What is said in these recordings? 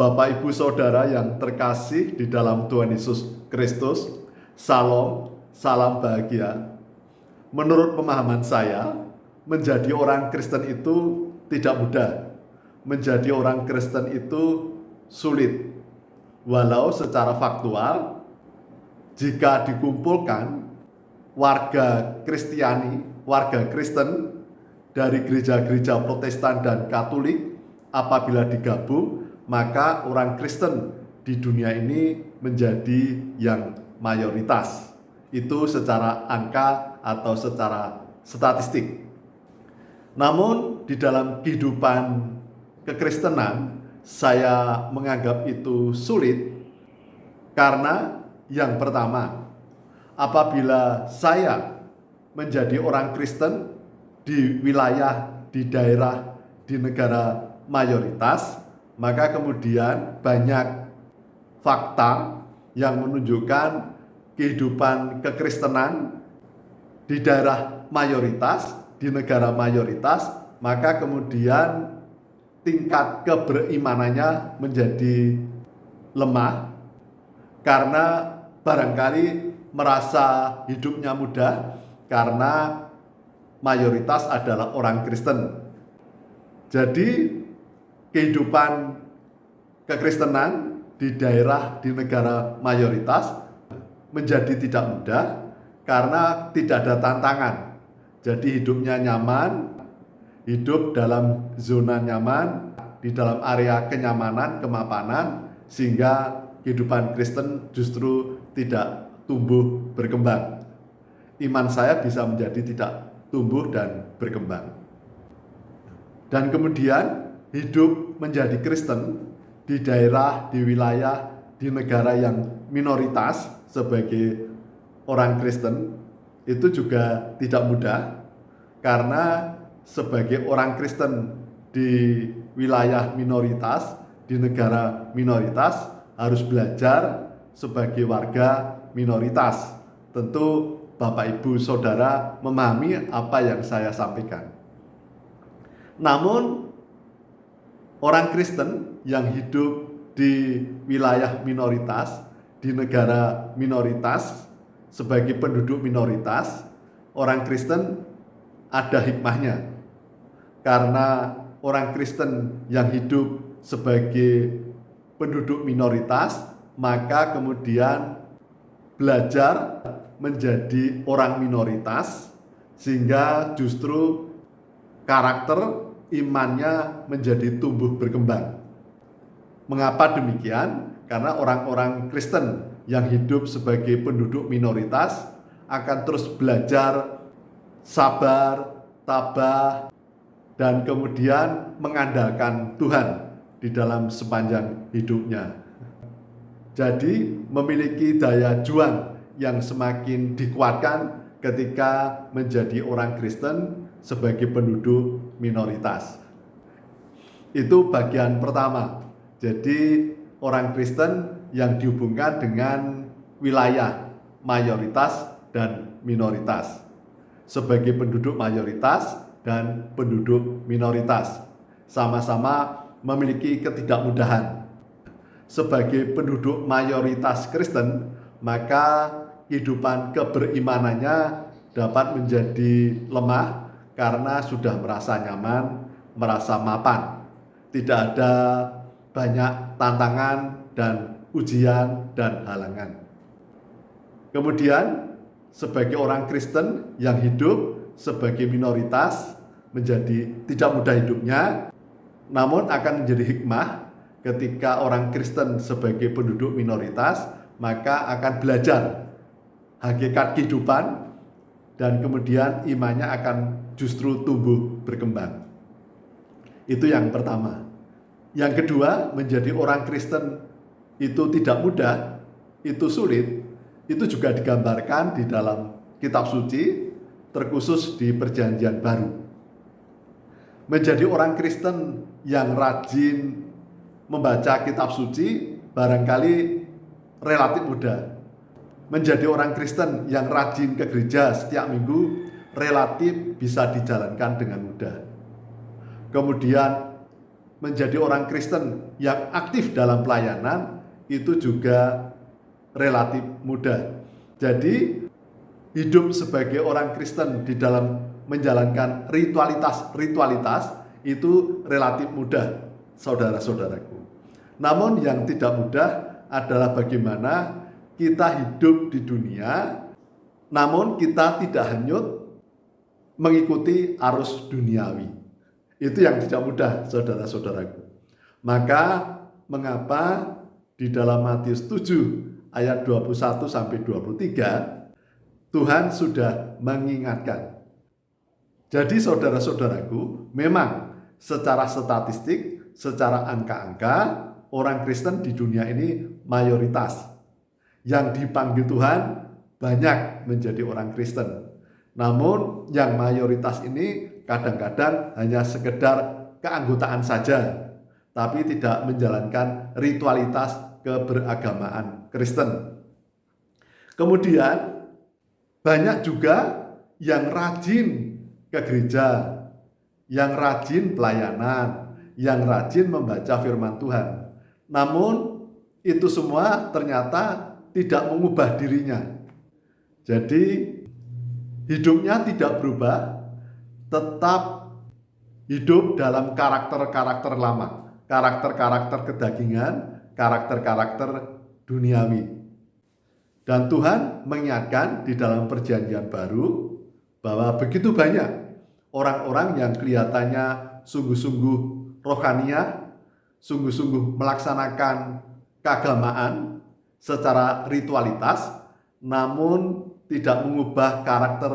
Bapak, Ibu, Saudara yang terkasih di dalam Tuhan Yesus Kristus, Salam, salam bahagia. Menurut pemahaman saya, menjadi orang Kristen itu tidak mudah. Menjadi orang Kristen itu sulit. Walau secara faktual, jika dikumpulkan warga Kristiani, warga Kristen dari gereja-gereja Protestan dan Katolik, apabila digabung, maka orang Kristen di dunia ini menjadi yang mayoritas. Itu secara angka atau secara statistik. Namun di dalam kehidupan kekristenan, saya menganggap itu sulit karena yang pertama, apabila saya menjadi orang Kristen di wilayah, di daerah, di negara mayoritas, maka kemudian banyak fakta yang menunjukkan kehidupan kekristenan di daerah mayoritas, di negara mayoritas, maka kemudian tingkat keberimanannya menjadi lemah karena barangkali merasa hidupnya mudah karena mayoritas adalah orang Kristen. Jadi kehidupan kekristenan di daerah, di negara mayoritas menjadi tidak mudah karena tidak ada tantangan. Jadi hidupnya nyaman, hidup dalam zona nyaman, di dalam area kenyamanan, kemapanan, sehingga kehidupan Kristen justru tidak tumbuh berkembang. Iman saya bisa menjadi tidak tumbuh dan berkembang. Dan kemudian hidup menjadi Kristen di daerah, di wilayah, di negara yang minoritas sebagai orang Kristen itu juga tidak mudah karena sebagai orang Kristen di wilayah minoritas, di negara minoritas harus belajar sebagai warga minoritas. Tentu Bapak, Ibu, Saudara memahami apa yang saya sampaikan. Namun orang Kristen yang hidup di wilayah minoritas, di negara minoritas, sebagai penduduk minoritas, orang Kristen ada hikmahnya. Karena orang Kristen yang hidup sebagai penduduk minoritas, maka kemudian belajar menjadi orang minoritas, sehingga justru karakter imannya menjadi tumbuh berkembang. Mengapa demikian? Karena orang-orang Kristen yang hidup sebagai penduduk minoritas akan terus belajar sabar, tabah, dan kemudian mengandalkan Tuhan di dalam sepanjang hidupnya. Jadi memiliki daya juang yang semakin dikuatkan ketika menjadi orang Kristen sebagai penduduk minoritas. Itu bagian pertama. Jadi orang Kristen yang dihubungkan dengan wilayah mayoritas dan minoritas. Sebagai penduduk mayoritas dan penduduk minoritas sama-sama memiliki ketidakmudahan. Sebagai penduduk mayoritas Kristen, maka kehidupan keberimanannya dapat menjadi lemah karena sudah merasa nyaman, merasa mapan. Tidak ada banyak tantangan dan ujian dan halangan. Kemudian sebagai orang Kristen yang hidup sebagai minoritas menjadi tidak mudah hidupnya, namun akan menjadi hikmah ketika orang Kristen sebagai penduduk minoritas, maka akan belajar hakikat kehidupan dan kemudian imannya akan justru tumbuh berkembang. Itu yang pertama. Yang kedua, menjadi orang Kristen itu tidak mudah, itu sulit. Itu juga digambarkan di dalam kitab suci, terkhusus di Perjanjian Baru. Menjadi orang Kristen yang rajin membaca kitab suci barangkali relatif mudah. Menjadi orang Kristen yang rajin ke gereja setiap minggu relatif bisa dijalankan dengan mudah. Kemudian menjadi orang Kristen yang aktif dalam pelayanan itu juga relatif mudah. Jadi hidup sebagai orang Kristen di dalam menjalankan ritualitas itu relatif mudah, saudara-saudaraku. Namun yang tidak mudah adalah bagaimana kita hidup di dunia, namun kita tidak hanyut mengikuti arus duniawi. Itu yang tidak mudah, saudara-saudaraku. Maka mengapa di dalam Matius 7 ayat 21 sampai 23 Tuhan sudah mengingatkan. Jadi saudara-saudaraku, memang secara statistik, secara angka-angka, orang Kristen di dunia ini mayoritas. Yang dipanggil Tuhan banyak menjadi orang Kristen. Namun yang mayoritas ini kadang-kadang hanya sekedar keanggotaan saja, tapi tidak menjalankan ritualitas keberagamaan Kristen. Kemudian banyak juga yang rajin ke gereja, yang rajin pelayanan, yang rajin membaca firman Tuhan. Namun itu semua ternyata tidak mengubah dirinya. Jadi hidupnya tidak berubah, tetap hidup dalam karakter-karakter lama, karakter-karakter kedagingan, karakter-karakter duniawi. Dan Tuhan mengingatkan di dalam perjanjian baru bahwa begitu banyak orang-orang yang kelihatannya sungguh-sungguh rohaniah, sungguh-sungguh melaksanakan keagamaan secara ritualitas, namun tidak mengubah karakter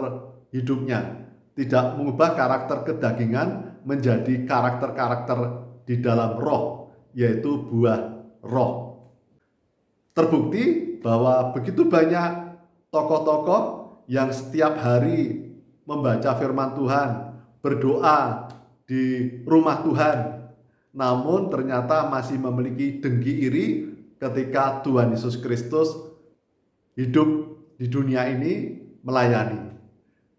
hidupnya, tidak mengubah karakter kedagingan menjadi karakter-karakter di dalam roh, yaitu buah roh. Terbukti bahwa begitu banyak tokoh-tokoh yang setiap hari membaca firman Tuhan, berdoa di rumah Tuhan, namun ternyata masih memiliki dengki iri ketika Tuhan Yesus Kristus hidup di dunia ini melayani.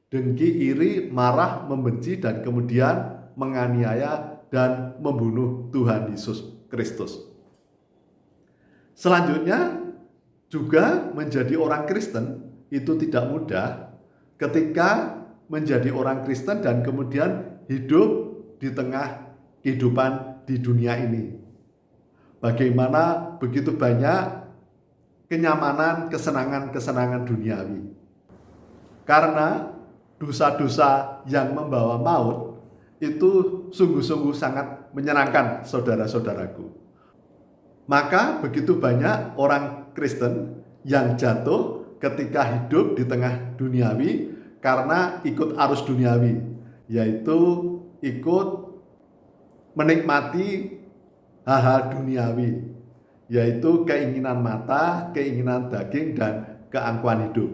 Dengki, iri, marah, membenci, dan kemudian menganiaya dan membunuh Tuhan Yesus Kristus. Selanjutnya juga menjadi orang Kristen itu tidak mudah ketika menjadi orang Kristen dan kemudian hidup di tengah kehidupan di dunia ini. Bagaimana begitu banyak kenyamanan, kesenangan-kesenangan duniawi. Karena dosa-dosa yang membawa maut itu sungguh-sungguh sangat menyenangkan, saudara-saudaraku. Maka begitu banyak orang Kristen yang jatuh ketika hidup di tengah duniawi karena ikut arus duniawi, yaitu ikut menikmati hal-hal duniawi, yaitu keinginan mata, keinginan daging, dan keangkuhan hidup.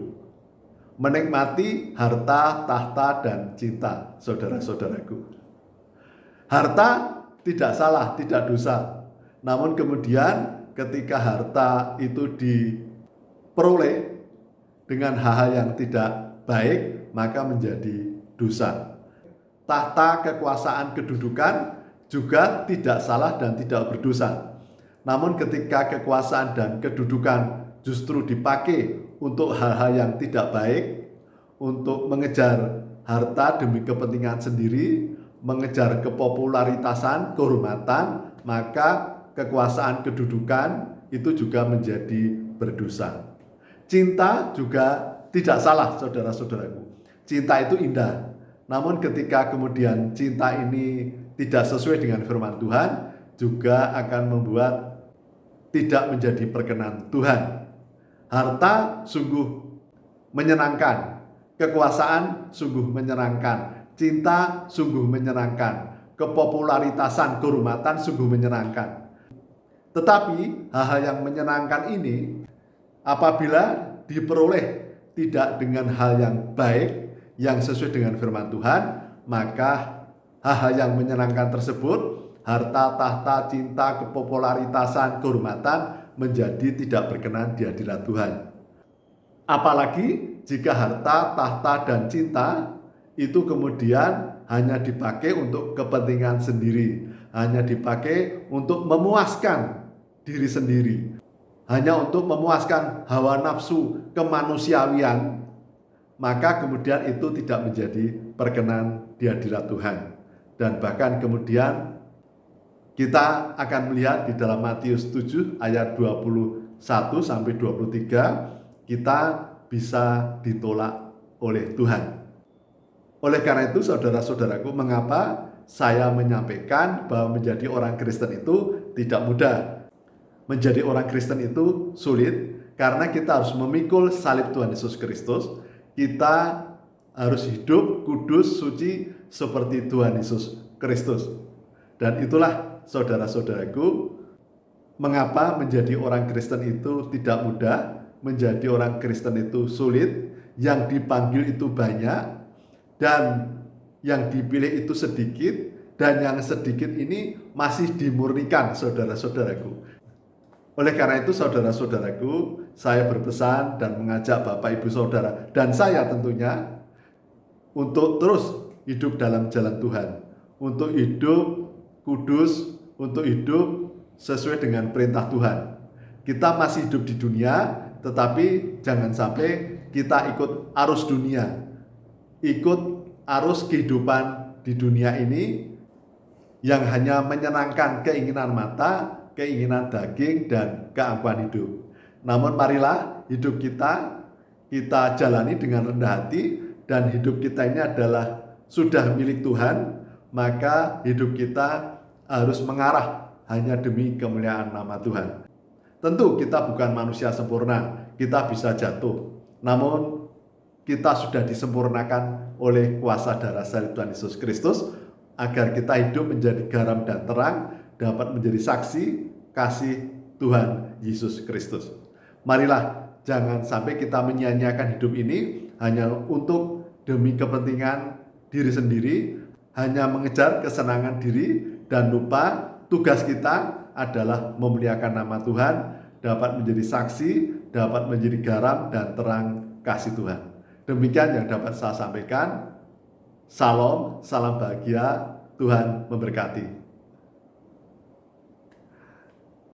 Menikmati harta, tahta, dan cinta, saudara-saudaraku. Harta tidak salah, tidak dosa. Namun kemudian ketika harta itu diperoleh dengan hal-hal yang tidak baik, maka menjadi dosa. Tahta, kekuasaan, kedudukan juga tidak salah dan tidak berdosa. Namun ketika kekuasaan dan kedudukan justru dipakai untuk hal-hal yang tidak baik, untuk mengejar harta demi kepentingan sendiri, mengejar kepopularitasan, kehormatan, maka kekuasaan, kedudukan itu juga menjadi berdosa. Cinta juga tidak salah, saudara-saudaraku. Cinta itu indah. Namun ketika kemudian cinta ini tidak sesuai dengan firman Tuhan, juga akan membuat tidak menjadi perkenan Tuhan. Harta sungguh menyenangkan, kekuasaan sungguh menyenangkan, cinta sungguh menyenangkan, kepopularitasan, kehormatan sungguh menyenangkan. Tetapi hal-hal yang menyenangkan ini apabila diperoleh tidak dengan hal yang baik, yang sesuai dengan firman Tuhan, maka hal-hal yang menyenangkan tersebut, harta, tahta, cinta, kepopularitasan, kehormatan menjadi tidak berkenan di hadirat Tuhan. Apalagi jika harta, tahta, dan cinta itu kemudian hanya dipakai untuk kepentingan sendiri, hanya dipakai untuk memuaskan diri sendiri, hanya untuk memuaskan hawa nafsu kemanusiawian, maka kemudian itu tidak menjadi perkenan di hadirat Tuhan. Dan bahkan kemudian kita akan melihat di dalam Matius 7 ayat 21 sampai 23, kita bisa ditolak oleh Tuhan. Oleh karena itu, saudara-saudaraku, mengapa saya menyampaikan bahwa menjadi orang Kristen itu tidak mudah. Menjadi orang Kristen itu sulit, karena kita harus memikul salib Tuhan Yesus Kristus. Kita harus hidup kudus, suci seperti Tuhan Yesus Kristus. Dan itulah, saudara-saudaraku, mengapa menjadi orang Kristen itu tidak mudah, menjadi orang Kristen itu sulit, yang dipanggil itu banyak, dan yang dipilih itu sedikit, dan yang sedikit ini masih dimurnikan, saudara-saudaraku. Oleh karena itu, saudara-saudaraku, saya berpesan dan mengajak Bapak, Ibu, Saudara, dan saya tentunya, untuk terus hidup dalam jalan Tuhan, untuk hidup kudus, untuk hidup sesuai dengan perintah Tuhan. Kita masih hidup di dunia, tetapi jangan sampai kita ikut arus dunia, ikut arus kehidupan di dunia ini yang hanya menyenangkan keinginan mata, keinginan daging, dan keangkuhan hidup. Namun marilah hidup kita jalani dengan rendah hati, dan hidup kita ini adalah sudah milik Tuhan, maka hidup kita harus mengarah hanya demi kemuliaan nama Tuhan. Tentu kita bukan manusia sempurna, kita bisa jatuh, namun kita sudah disempurnakan oleh kuasa darah salib Tuhan Yesus Kristus, agar kita hidup menjadi garam dan terang, dapat menjadi saksi kasih Tuhan Yesus Kristus. Marilah jangan sampai kita menyia-nyiakan hidup ini hanya untuk demi kepentingan diri sendiri, hanya mengejar kesenangan diri, dan lupa tugas kita adalah memuliakan nama Tuhan, dapat menjadi saksi, dapat menjadi garam dan terang kasih Tuhan. Demikian yang dapat saya sampaikan. Salam, salam bahagia, Tuhan memberkati.